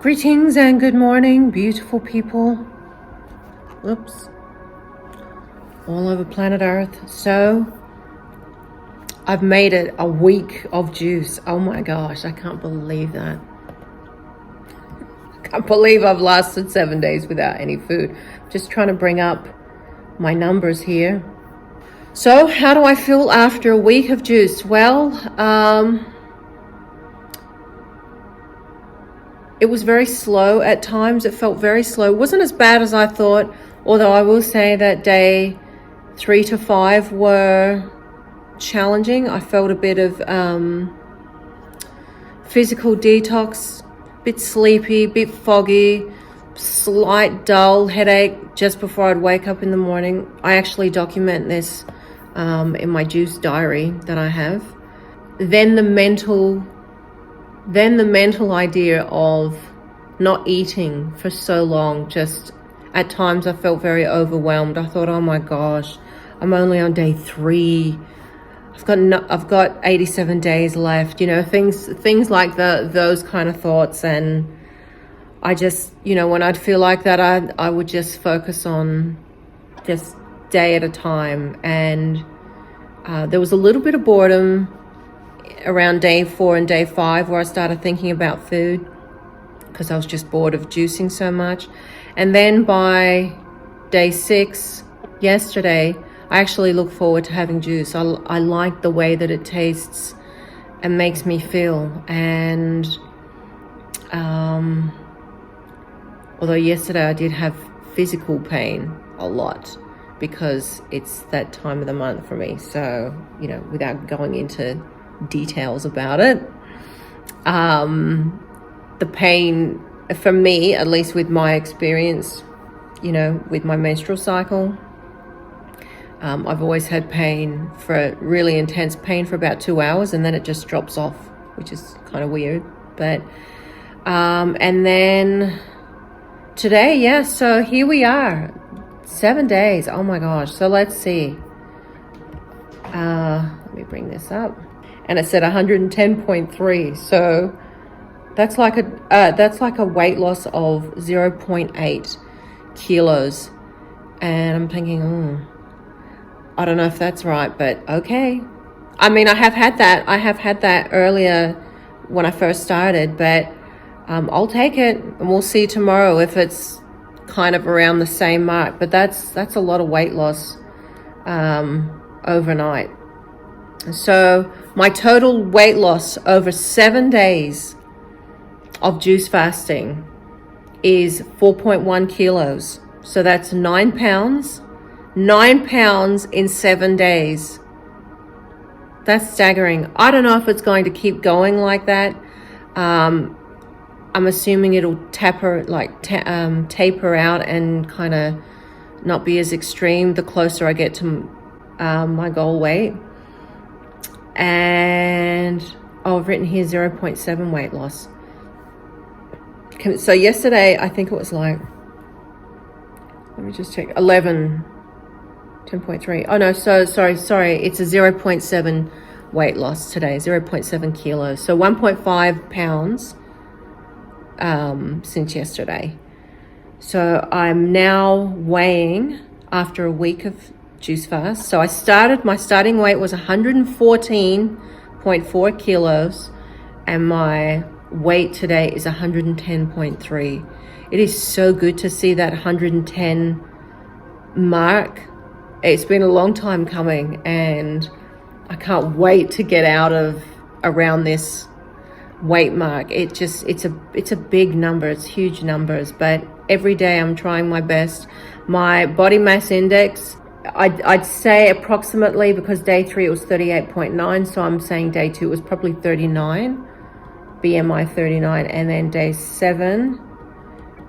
Greetings and good morning, beautiful people. Oops. All over planet Earth. So, I've made it a week of juice. Oh my gosh, I can't believe that. I can't believe I've lasted 7 days without any food. Just trying to bring up my numbers here. So, how do I feel after a week of juice? Well, it was very slow at times. It felt very slow. It wasn't as bad as I thought, although I will say that day 3 to 5 were challenging. I felt a bit of physical detox, a bit sleepy, a bit foggy, slight dull headache just before I'd wake up in the morning. I actually document this in my juice diary that I have. Then the mental idea of not eating for so long, just at times I felt very overwhelmed. I thought, oh my gosh, I'm only on day 3. I've got 87 days left, things like those kind of thoughts. And I just, when I'd feel like that, I would just focus on just day at a time. And there was a little bit of boredom around day 4 and day 5 where I started thinking about food because I was just bored of juicing so much. And then by day 6, yesterday, I actually look forward to having juice. I like the way that it tastes and makes me feel. And although yesterday I did have physical pain a lot because it's that time of the month for me. So, without going into details about it, the pain for me, at least with my experience, with my menstrual cycle, I've always had pain, for really intense pain, for about 2 hours, and then it just drops off, which is kind of weird. But and then today, so here we are, 7 days. Oh my gosh. So let's see, let me bring this up. And it said 110.3. So that's like a weight loss of 0.8 kilos. And I'm thinking, I don't know if that's right, but okay. I mean, I have had that earlier when I first started, but I'll take it, and we'll see tomorrow if it's kind of around the same mark. But that's a lot of weight loss overnight. So my total weight loss over 7 days of juice fasting is 4.1 kilos. So that's 9 pounds. 9 pounds in 7 days. That's staggering. I don't know if it's going to keep going like that. I'm assuming it'll taper out and kind of not be as extreme the closer I get to my goal weight. And I've written here 0.7 weight loss. So yesterday, I think it was let me just check, 10.3. Oh no, so sorry. It's a 0.7 weight loss today, 0.7 kilos. So 1.5 pounds since yesterday. So I'm now weighing after a week of juice fast. So my starting weight was 114.4 kilos, and my weight today is 110.3. It is so good to see that 110 mark. It's been a long time coming, and I can't wait to get out of around this weight mark. It's a big number. It's huge numbers, but every day I'm trying my best. My body mass index, I'd say approximately, because day 3 it was 38.9, so I'm saying day 2 it was probably 39, BMI 39, and then day 7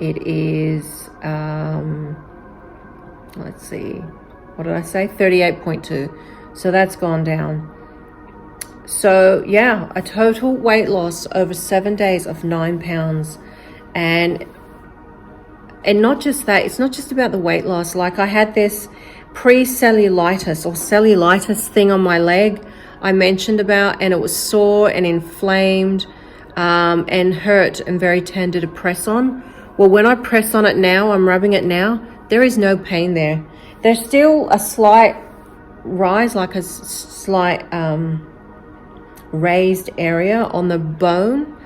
it is let's see, what did I say, 38.2. So that's gone down. So yeah, a total weight loss over 7 days of 9 pounds. And not just that, it's not just about the weight loss. Like, I had this pre-cellulitis or cellulitis thing on my leg I mentioned about, and it was sore and inflamed. and hurt and very tender to press on. Well, when I press on it now, I'm rubbing it now, there is no pain there. There's still a slight rise, like a slight raised area on the bone,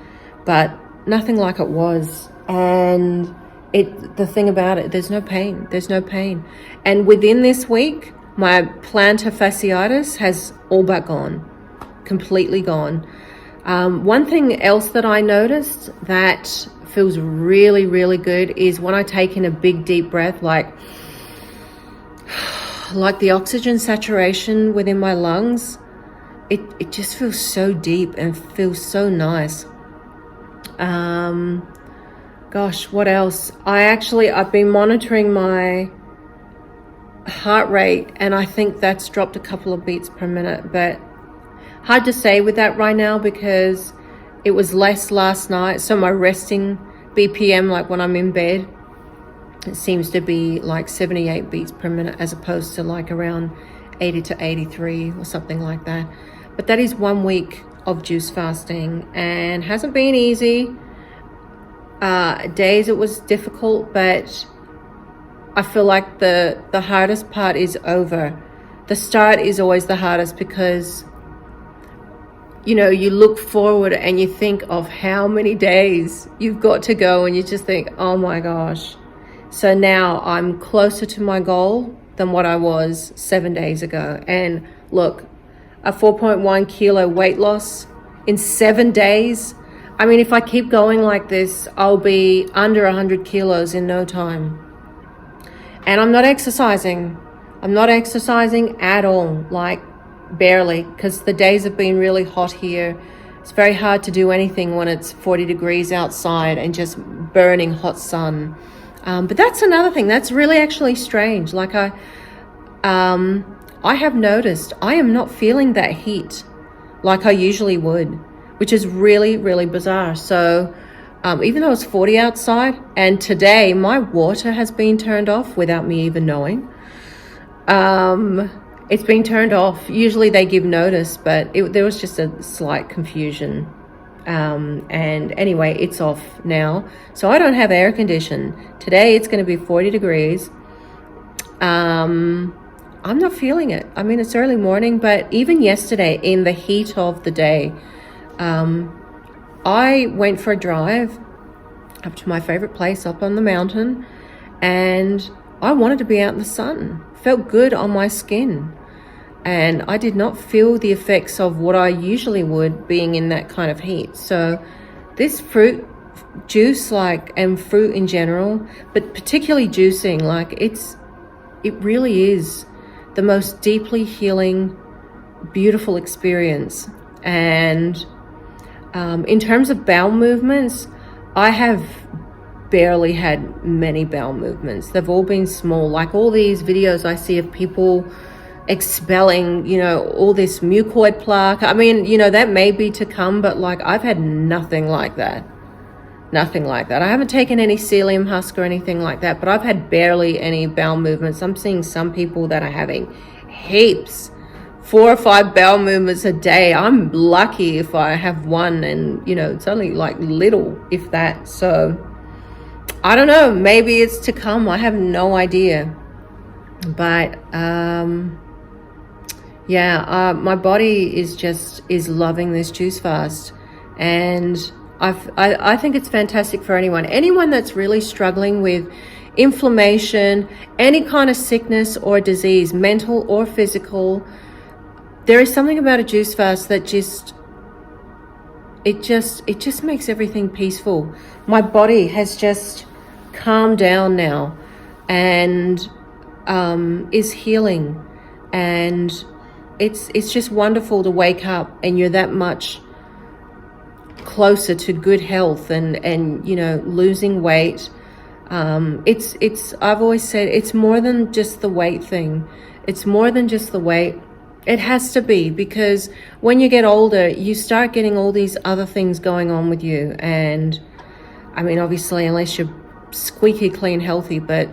but nothing like it was. And the thing about it, there's no pain. And within this week, my plantar fasciitis has all but gone, completely gone. One thing else that I noticed that feels really, really good is when I take in a big, deep breath, like the oxygen saturation within my lungs, it just feels so deep and feels so nice. Gosh, what else? I've been monitoring my heart rate, and I think that's dropped a couple of beats per minute, but hard to say with that right now because it was less last night. So my resting BPM, like when I'm in bed, it seems to be like 78 beats per minute as opposed to like around 80 to 83 or something like that. But that is 1 week of juice fasting and hasn't been easy. Days it was difficult, but I feel like the hardest part is over. The start is always the hardest because, you know, you look forward and you think of how many days you've got to go and you just think, oh my gosh. So now I'm closer to my goal than what I was 7 days ago. And look, a 4.1 kilo weight loss in 7 days. I mean, if I keep going like this, I'll be under 100 kilos in no time. And I'm not exercising. I'm not exercising at all, like barely, because the days have been really hot here. It's very hard to do anything when it's 40 degrees outside and just burning hot sun. But that's another thing. That's really actually strange. Like I have noticed I am not feeling that heat like I usually would, which is really, really bizarre. So even though it's 40 outside, and today my water has been turned off without me even knowing. It's been turned off. Usually they give notice, but there was just a slight confusion. And anyway, it's off now. So I don't have air condition. Today it's going to be 40 degrees. I'm not feeling it. I mean, it's early morning, but even yesterday in the heat of the day, I went for a drive up to my favorite place up on the mountain, and I wanted to be out in the sun. Felt good on my skin. And I did not feel the effects of what I usually would being in that kind of heat. So this fruit juice, and fruit in general, but particularly juicing, it really is the most deeply healing, beautiful experience. And in terms of bowel movements, I have barely had many bowel movements. They've all been small. Like all these videos I see of people expelling, all this mucoid plaque. I mean, that may be to come, but I've had nothing like that. Nothing like that. I haven't taken any psyllium husk or anything like that, but I've had barely any bowel movements. I'm seeing some people that are having heaps, 4 or 5 bowel movements a day. I'm lucky if I have one, and it's only little, if that. So I don't know, maybe it's to come. I have no idea. But my body is loving this juice fast, and I think it's fantastic for anyone that's really struggling with inflammation, any kind of sickness or disease, mental or physical. There is something about a juice fast that just makes everything peaceful. My body has just calmed down now and is healing, and it's just wonderful to wake up and you're that much closer to good health and losing weight. I've always said it's more than just the weight thing. It's more than just the weight. It has to be, because when you get older, you start getting all these other things going on with you. And I mean, obviously, unless you're squeaky clean healthy, but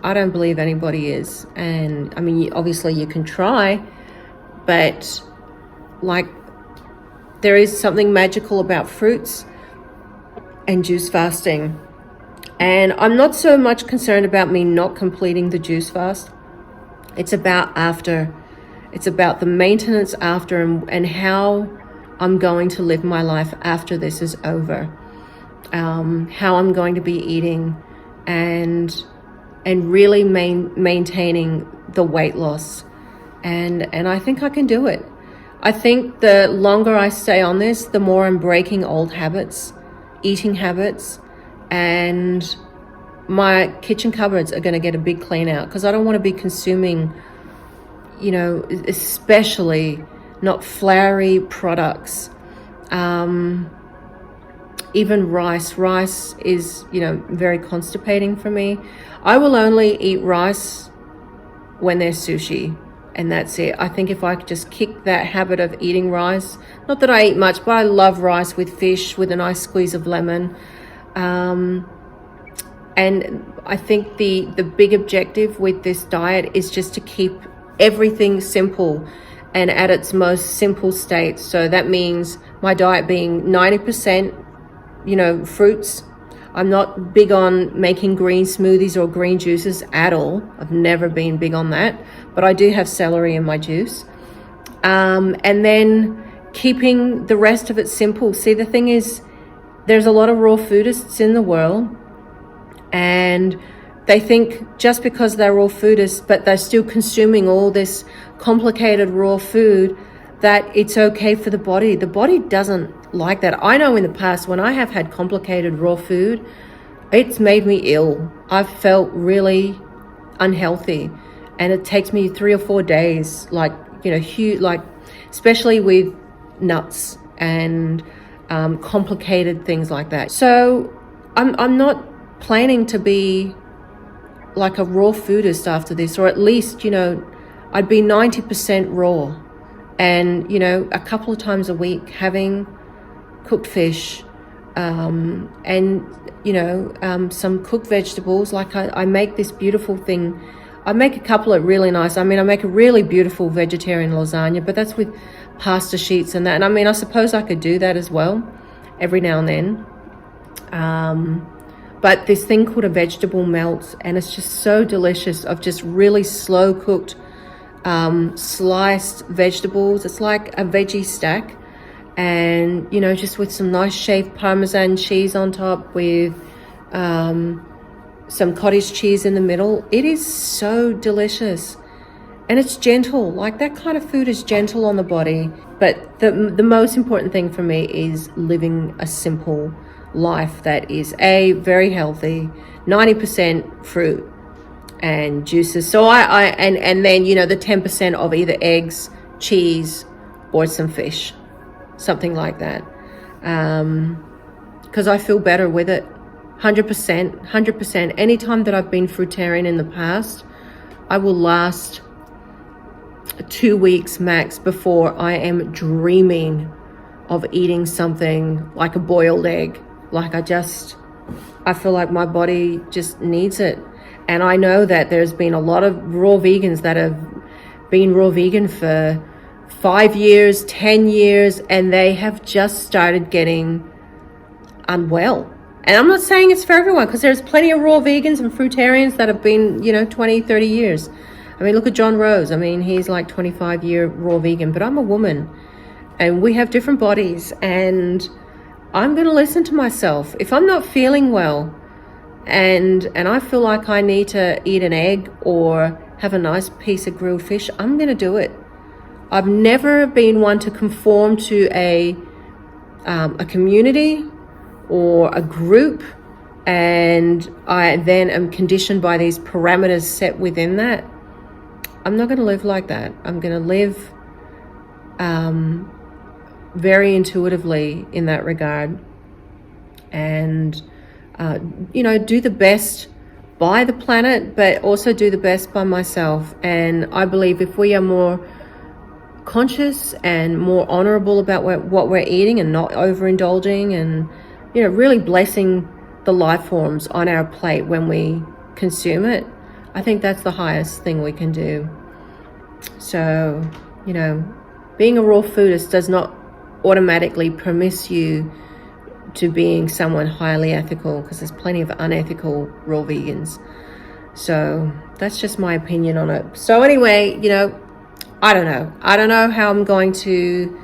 I don't believe anybody is. And I mean, obviously you can try, but there is something magical about fruits and juice fasting. And I'm not so much concerned about me not completing the juice fast. It's about after. It's about the maintenance after, and how I'm going to live my life after this is over. How I'm going to be eating and really maintaining the weight loss. And I think I can do it. I think the longer I stay on this, the more I'm breaking old habits, eating habits, and my kitchen cupboards are going to get a big clean out, because I don't want to be consuming, especially not floury products. Even rice. Rice is, very constipating for me. I will only eat rice when there's sushi, and that's it. I think if I could just kick that habit of eating rice, not that I eat much, but I love rice with fish, with a nice squeeze of lemon. And I think the big objective with this diet is just to keep everything simple and at its most simple state. So that means my diet being 90%, fruits. I'm not big on making green smoothies or green juices at all. I've never been big on that, but I do have celery in my juice. And then keeping the rest of it simple. See, the thing is, there's a lot of raw foodists in the world, and they think just because they're raw foodists, but they're still consuming all this complicated raw food, that it's okay for the body. The body doesn't like that. I know in the past, when I have had complicated raw food, it's made me ill. I've felt really unhealthy, and it takes me 3 or 4 days, especially with nuts and complicated things like that. So I'm not planning to be like a raw foodist after this, or at least, I'd be 90% raw, and, a couple of times a week having cooked fish, and, some cooked vegetables. Like I make this beautiful thing. I make a couple of really nice, I make a really beautiful vegetarian lasagna, but that's with pasta sheets and that. And I suppose I could do that as well every now and then. But this thing called a vegetable melt, and it's just so delicious, of just really slow cooked, sliced vegetables. It's like a veggie stack, and, just with some nice shaved Parmesan cheese on top, with some cottage cheese in the middle. It is so delicious, and it's gentle. Like, that kind of food is gentle on the body. But the most important thing for me is living a simple life that is very healthy, 90% fruit and juices. So and then, the 10% of either eggs, cheese, or some fish, something like that. Because I feel better with it. 100%. Anytime that I've been fruitarian in the past, I will last 2 weeks max before I am dreaming of eating something like a boiled egg. Like, I feel like my body just needs it. And I know that there's been a lot of raw vegans that have been raw vegan for 5 years, 10 years, and they have just started getting unwell. And I'm not saying it's for everyone, because there's plenty of raw vegans and fruitarians that have been, 20, 30 years. Look at John Rose. He's like 25-year raw vegan, but I'm a woman, and we have different bodies, and I'm going to listen to myself. If I'm not feeling well and I feel like I need to eat an egg or have a nice piece of grilled fish, I'm going to do it. I've never been one to conform to a community or a group, and I then am conditioned by these parameters set within that. I'm not going to live like that. I'm going to live very intuitively in that regard, and do the best by the planet, but also do the best by myself. And I believe if we are more conscious and more honorable about what we're eating, and not overindulging, and really blessing the life forms on our plate when we consume it, I think that's the highest thing we can do. So, being a raw foodist does not automatically permits you to being someone highly ethical, because there's plenty of unethical raw vegans. So that's just my opinion on it. So anyway, you know, I don't know how I'm going to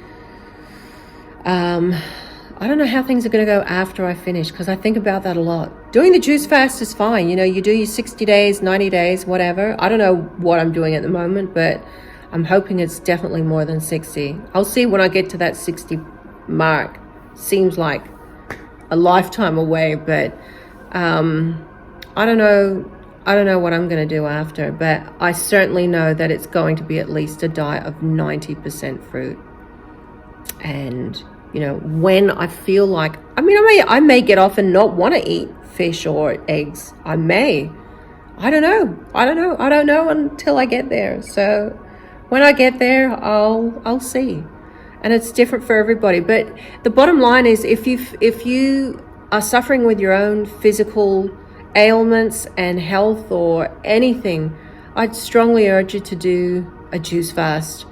I don't know how things are going to go after I finish, because I think about that a lot. Doing the juice fast is fine. You know, you do your 60 days, 90 days, whatever. I don't know what I'm doing at the moment, but I'm hoping it's definitely more than 60. I'll see when I get to that 60 mark. Seems like a lifetime away, but I don't know what I'm going to do after, but I certainly know that it's going to be at least a diet of 90% fruit. And you know, when I feel like, I may get off and not want to eat fish or eggs. I don't know until I get there. So when I get there, I'll see. And it's different for everybody. But the bottom line is, if you are suffering with your own physical ailments and health or anything, I'd strongly urge you to do a juice fast.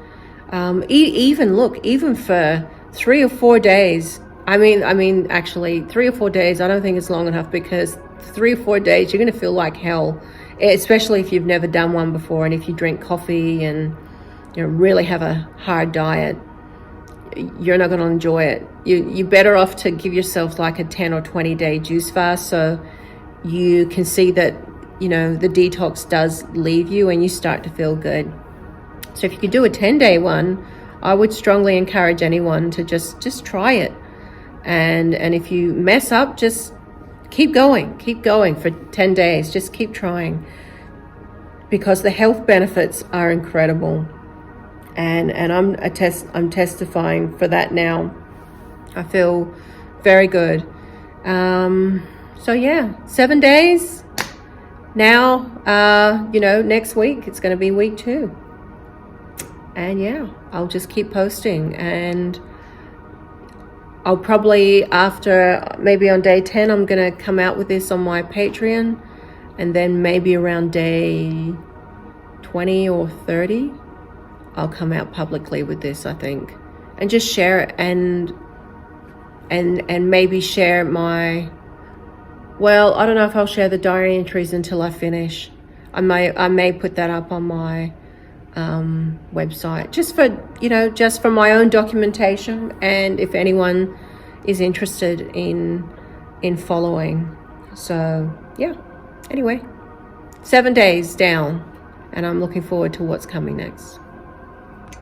Even for 3 or 4 days. Actually 3 or 4 days, I don't think it's long enough, because 3 or 4 days you're going to feel like hell, especially if you've never done one before, and if you drink coffee and you know really have a hard diet, you're not going to enjoy it. You're better off to give yourself like a 10 or 20 day juice fast, so you can see that, you know, the detox does leave you and you start to feel good. So if you could do a 10-day one, I would strongly encourage anyone to just try it. And if you mess up, just keep going for 10 days. Just keep trying, because the health benefits are incredible. And I'm testifying for that now. I feel very good. So yeah, 7 days. Now, you know, next week it's going to be week 2. And yeah, I'll just keep posting, and I'll probably, after maybe on day 10, I'm going to come out with this on my Patreon, and then maybe around day 20 or 30, I'll come out publicly with this, I think, and just share it, and maybe share my, well, I don't know if I'll share the diary entries until I finish. I may put that up on my website, just for my own documentation, and if anyone is interested in following. So yeah, anyway, 7 days down, and I'm looking forward to what's coming next.